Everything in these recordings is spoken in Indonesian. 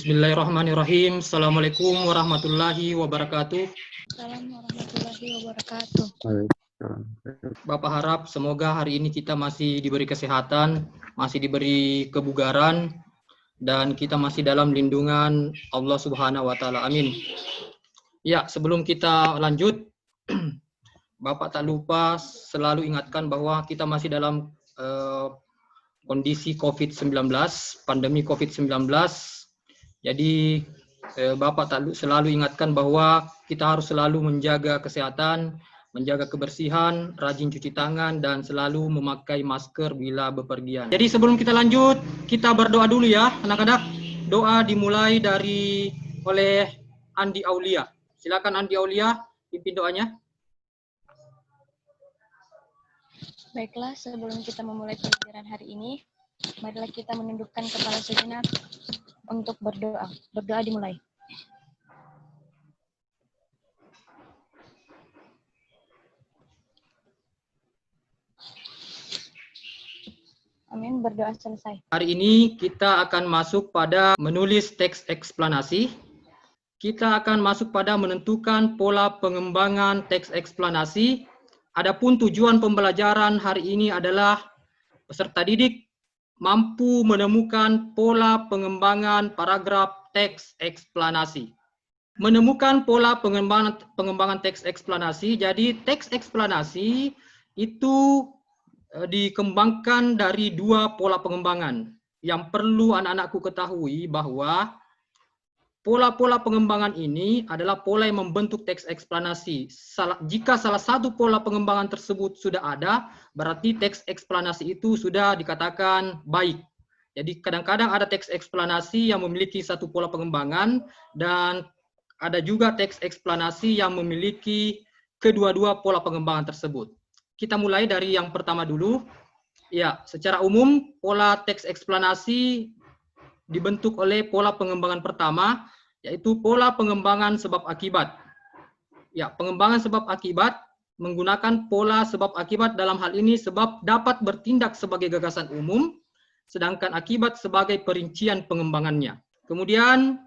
Bismillahirrahmanirrahim. Assalamualaikum warahmatullahi wabarakatuh. Assalamualaikum warahmatullahi wabarakatuh. Bapak harap semoga hari ini kita masih diberi kesehatan, masih diberi kebugaran, dan kita masih dalam lindungan Allah Subhanahu wa Ta'ala. Amin. Ya, sebelum kita lanjut, Bapak tak lupa selalu ingatkan bahwa kita masih dalam kondisi COVID-19, pandemi COVID-19. Jadi Bapak selalu ingatkan bahwa kita harus selalu menjaga kesehatan, menjaga kebersihan, rajin cuci tangan, dan selalu memakai masker bila bepergian. Jadi sebelum kita lanjut, kita berdoa dulu ya anak-anak. Doa dimulai oleh Andi Aulia. Silakan Andi Aulia, pimpin doanya. Baiklah, sebelum kita memulai pelajaran hari ini, marilah kita menundukkan kepala sejenak untuk berdoa. Berdoa dimulai. Amin, berdoa selesai. Hari ini kita akan masuk pada menulis teks eksplanasi. Kita akan masuk pada menentukan pola pengembangan teks eksplanasi. Adapun tujuan pembelajaran hari ini adalah peserta didik mampu menemukan pola pengembangan paragraf teks eksplanasi. Menemukan pola pengembangan teks eksplanasi. Jadi teks eksplanasi itu dikembangkan dari dua pola pengembangan. Yang perlu anak-anakku ketahui bahwa pola-pola pengembangan ini adalah pola yang membentuk teks eksplanasi. Jika salah satu pola pengembangan tersebut sudah ada, berarti teks eksplanasi itu sudah dikatakan baik. Jadi kadang-kadang ada teks eksplanasi yang memiliki satu pola pengembangan dan ada juga teks eksplanasi yang memiliki kedua-dua pola pengembangan tersebut. Kita mulai dari yang pertama dulu. Ya, secara umum pola teks eksplanasi dibentuk oleh pola pengembangan pertama, yaitu pola pengembangan sebab akibat. Ya, pengembangan sebab akibat menggunakan pola sebab akibat dalam hal ini sebab dapat bertindak sebagai gagasan umum, sedangkan akibat sebagai perincian pengembangannya. Kemudian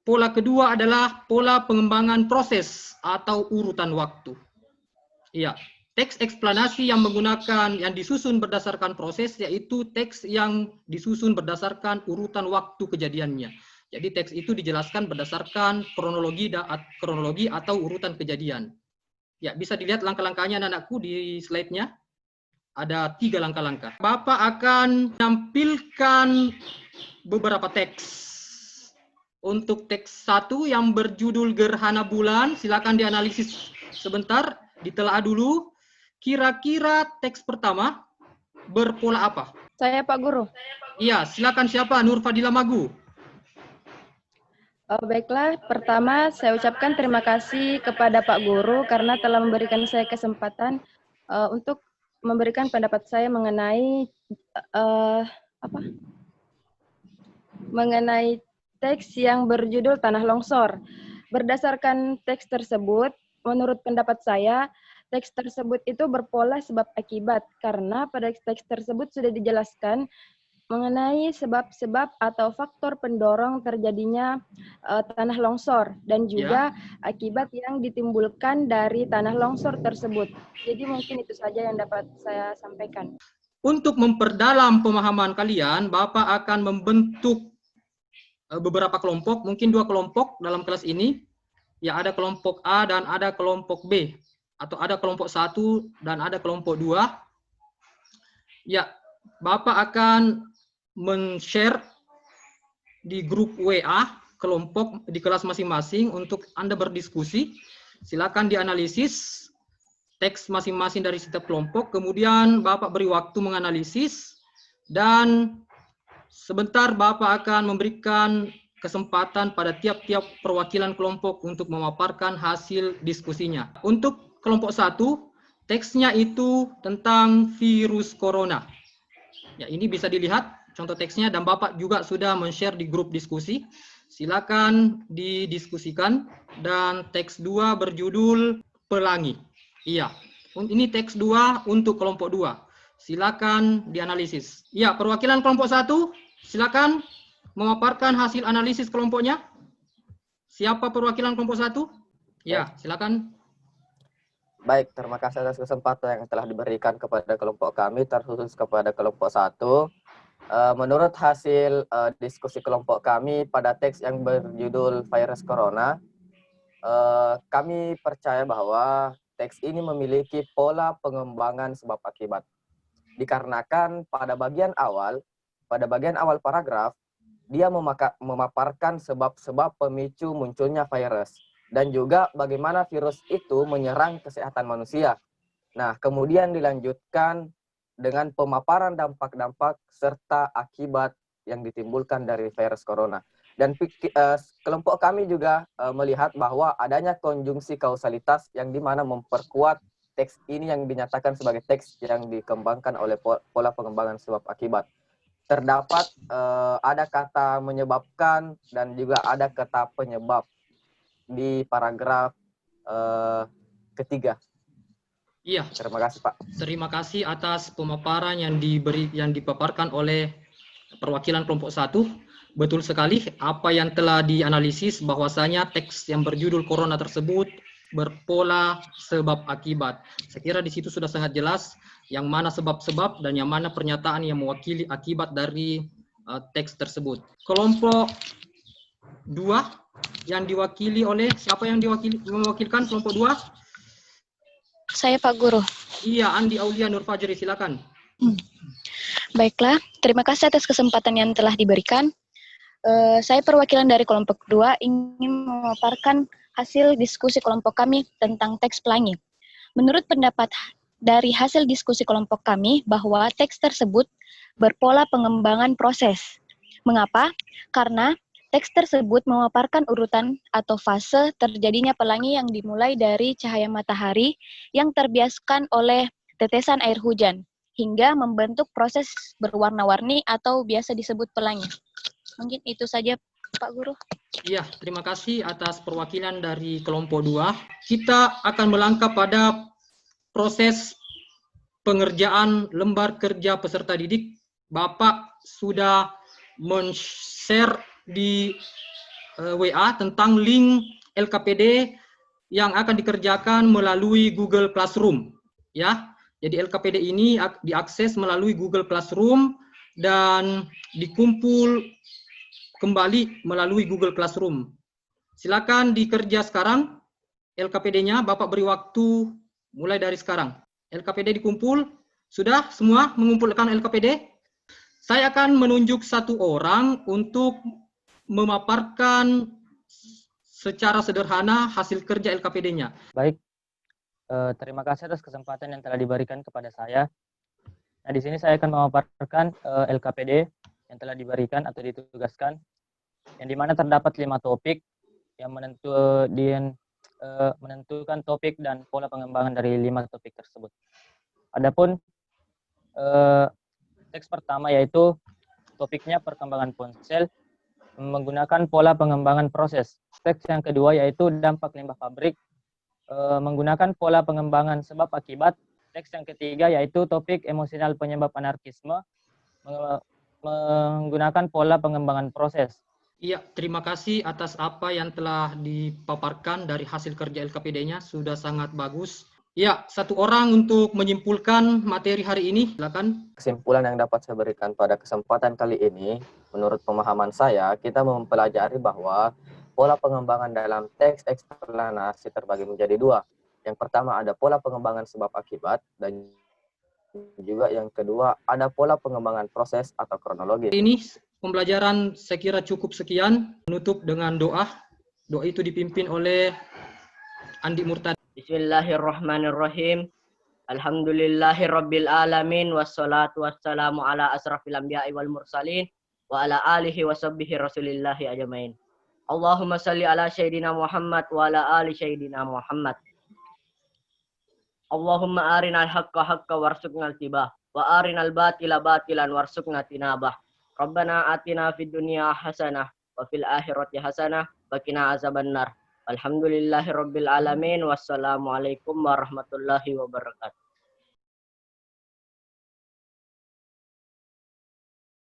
pola kedua adalah pola pengembangan proses atau urutan waktu. Ya, teks eksplanasi yang disusun berdasarkan proses, yaitu teks yang disusun berdasarkan urutan waktu kejadiannya. Jadi teks itu dijelaskan berdasarkan kronologi atau urutan kejadian. Ya, bisa dilihat langkah-langkahnya anak-anakku di slide-nya. Ada 3 langkah-langkah. Bapak akan menampilkan beberapa teks. Untuk teks 1 yang berjudul Gerhana Bulan, silakan dianalisis sebentar, ditelaah dulu. Kira-kira teks pertama berpola apa? Saya Pak Guru. Iya, silakan siapa? Nur Fadila Magu. Baiklah, pertama saya ucapkan terima kasih kepada Pak Guru karena telah memberikan saya kesempatan untuk memberikan pendapat saya mengenai mengenai teks yang berjudul Tanah Longsor. Berdasarkan teks tersebut, menurut pendapat saya, teks tersebut itu berpola sebab akibat karena pada teks tersebut sudah dijelaskan mengenai sebab-sebab atau faktor pendorong terjadinya tanah longsor dan juga akibat yang ditimbulkan dari tanah longsor tersebut. Jadi mungkin itu saja yang dapat saya sampaikan. Untuk memperdalam pemahaman kalian, Bapak akan membentuk beberapa kelompok, mungkin 2 kelompok dalam kelas ini. Ya, ada kelompok A dan ada kelompok B. Atau ada kelompok 1 dan ada kelompok 2. Ya, Bapak akan men-share di grup WA kelompok di kelas masing-masing untuk Anda berdiskusi. Silakan dianalisis teks masing-masing dari setiap kelompok, kemudian Bapak beri waktu menganalisis dan sebentar Bapak akan memberikan kesempatan pada tiap-tiap perwakilan kelompok untuk memaparkan hasil diskusinya. Untuk kelompok 1, teksnya itu tentang virus corona. Ya, ini bisa dilihat contoh teksnya dan Bapak juga sudah men-share di grup diskusi. Silakan didiskusikan. Dan teks 2 berjudul Pelangi. Iya, ini teks 2 untuk kelompok 2. Silakan dianalisis. Ya, perwakilan kelompok 1, silakan memaparkan hasil analisis kelompoknya? Siapa perwakilan kelompok 1? Ya, silakan. Baik, terima kasih atas kesempatan yang telah diberikan kepada kelompok kami, terkhusus kepada kelompok 1. Menurut hasil diskusi kelompok kami pada teks yang berjudul Virus Corona, kami percaya bahwa teks ini memiliki pola pengembangan sebab akibat. Dikarenakan pada bagian awal paragraf, dia memaparkan sebab-sebab pemicu munculnya virus dan juga bagaimana virus itu menyerang kesehatan manusia. Nah, kemudian dilanjutkan dengan pemaparan dampak-dampak serta akibat yang ditimbulkan dari virus corona. Dan kelompok kami juga melihat bahwa adanya konjungsi kausalitas yang dimana memperkuat teks ini yang dinyatakan sebagai teks yang dikembangkan oleh pola pengembangan sebab akibat. Terdapat ada kata menyebabkan dan juga ada kata penyebab di paragraf ketiga. Iya. Terima kasih, Pak. Terima kasih atas pemaparan yang dipaparkan oleh perwakilan kelompok 1. Betul sekali apa yang telah dianalisis bahwasanya teks yang berjudul Corona tersebut berpola sebab akibat. Saya kira di situ sudah sangat jelas yang mana sebab-sebab dan yang mana pernyataan yang mewakili akibat dari teks tersebut. Kelompok 2 yang diwakili oleh siapa yang mewakilkan kelompok 2? Saya, Pak Guru. Iya, Andi Aulia Nur Fajri, silakan. Baiklah, terima kasih atas kesempatan yang telah diberikan. Saya perwakilan dari kelompok 2 ingin memaparkan hasil diskusi kelompok kami tentang teks pelangi. Menurut pendapat dari hasil diskusi kelompok kami bahwa teks tersebut berpola pengembangan proses. Mengapa? Karena teks tersebut memaparkan urutan atau fase terjadinya pelangi yang dimulai dari cahaya matahari yang terbiaskan oleh tetesan air hujan, hingga membentuk proses berwarna-warni atau biasa disebut pelangi. Mungkin itu saja, Pak Guru. Iya, terima kasih atas perwakilan dari kelompok 2. Kita akan melangkah pada proses pengerjaan lembar kerja peserta didik. Bapak sudah men-share di WA tentang link LKPD yang akan dikerjakan melalui Google Classroom, ya. Jadi LKPD ini diakses melalui Google Classroom dan dikumpul kembali melalui Google Classroom. Silakan dikerja sekarang LKPD-nya, Bapak beri waktu mulai dari sekarang. LKPD dikumpul, sudah semua mengumpulkan LKPD? Saya akan menunjuk satu orang untuk memaparkan secara sederhana hasil kerja LKPD-nya. Baik, terima kasih atas kesempatan yang telah diberikan kepada saya. Nah, di sini saya akan memaparkan LKPD yang telah diberikan atau ditugaskan, yang dimana terdapat 5 topik yang menentukan topik dan pola pengembangan dari 5 topik tersebut. Adapun teks pertama yaitu topiknya perkembangan ponsel menggunakan pola pengembangan proses. Teks yang kedua yaitu dampak limbah pabrik menggunakan pola pengembangan sebab akibat. Teks yang ketiga yaitu topik emosional penyebab anarkisme menggunakan pola pengembangan proses. Iya, terima kasih atas apa yang telah dipaparkan dari hasil kerja LKPD-nya, sudah sangat bagus. Ya, satu orang untuk menyimpulkan materi hari ini, silakan. Kesimpulan yang dapat saya berikan pada kesempatan kali ini, menurut pemahaman saya, kita mempelajari bahwa pola pengembangan dalam teks eksplanasi terbagi menjadi 2. Yang pertama ada pola pengembangan sebab akibat, dan juga yang kedua ada pola pengembangan proses atau kronologi. Ini pembelajaran saya kira cukup sekian, menutup dengan doa. Doa itu dipimpin oleh Andi Murtad. Bismillahirrahmanirrahim. Alhamdulillahirabbil alamin wassalatu wassalamu ala asrafil anbiya'i wal mursalin wa ala alihi washabbihi rasulillahi ajmain. Allahumma salli ala sayyidina Muhammad wa ala ali sayyidina Muhammad. Allahumma arinal haqqa haqqa warzuqnal tibah wa arinal batila batilan warzuqna tinabah. Rabbana atina fid dunya hasanah wa fil akhirati hasanah wa qina azabannar. Alhamdulillahirabbil alamin wassalamualaikum warahmatullahi wabarakatuh.